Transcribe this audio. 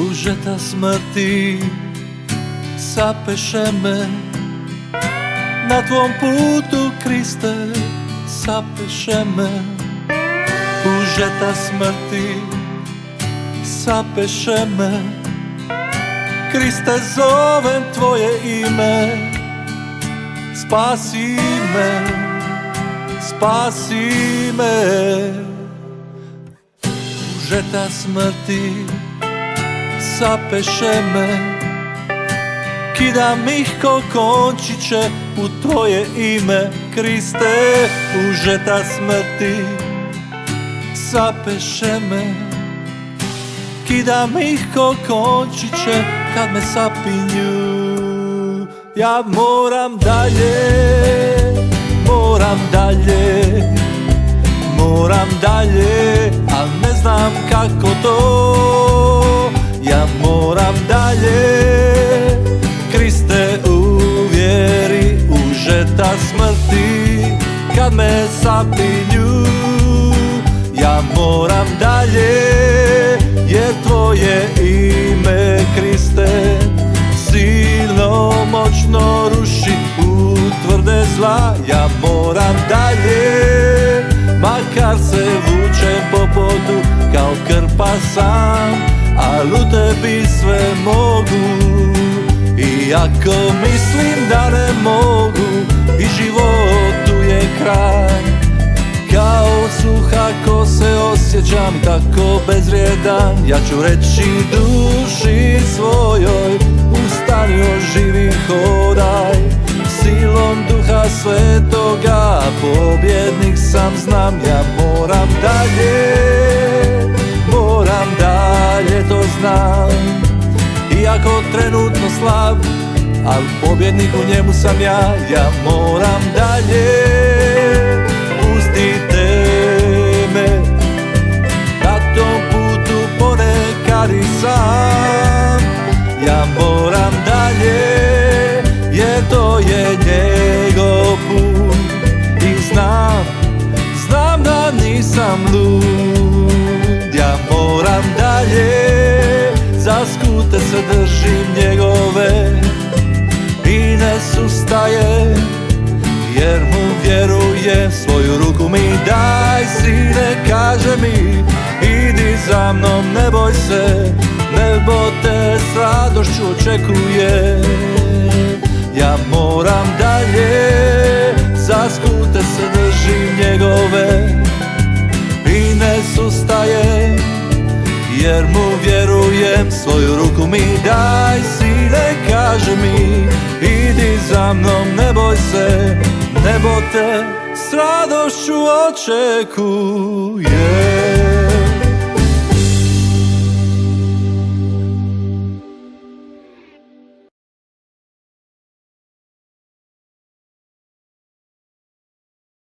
užeta smrti sapeše me. Na tvom putu, Kriste, sapeše me. Užeta smrti sapeše me. Kriste, zovem tvoje ime. Spasi me, spasi me. Užeta smrti sapeše me. Kidam ih ko končiće u tvoje ime, Kriste. Užeta smrti sapeše me. Kidam ih ko končiće kad me sapinju. Ja moram dalje, moram dalje, moram dalje, a ne znam kako to. Ja moram dalje, Kriste, u vjeri, užeta smrti kad me sapinju. Ja moram dalje, jer tvoje ime, Kriste, silno, moćno ruši utvrde zla. Ja moram dalje, makar se vučem po podu kao krpa sam, al u tebi sve mogu. Iako mislim da ne mogu i životu je kraj, kao suha ko se osjećam, tako bezvrijedan. Ja ću reći duši svojoj, ustani, oživi, hodaj. Silom Duha Svetoga pobjednik sam, znam. Ja moram dalje, to znam. Iako trenutno slab, al pobjednik u njemu sam ja. Ja moram dalje, pustite me na tom putu ponekad i sam. Ja moram dalje, jer to je njegov put. I znam da nisam lud. Ja moram dalje, za skute se držim njegove i ne sustajem, jer mu vjerujem. Svoju ruku mi daj, sine, kaže mi, idi za mnom, ne boj se, nebo te s radošću očekuje. Ja moram dalje, za skute se držim njegove i ne sustajem, jer mu vjerujem. Svoju ruku mi daj, sine, kaže mi, idi za mnom, ne boj se, nebo te s radošću očekuje.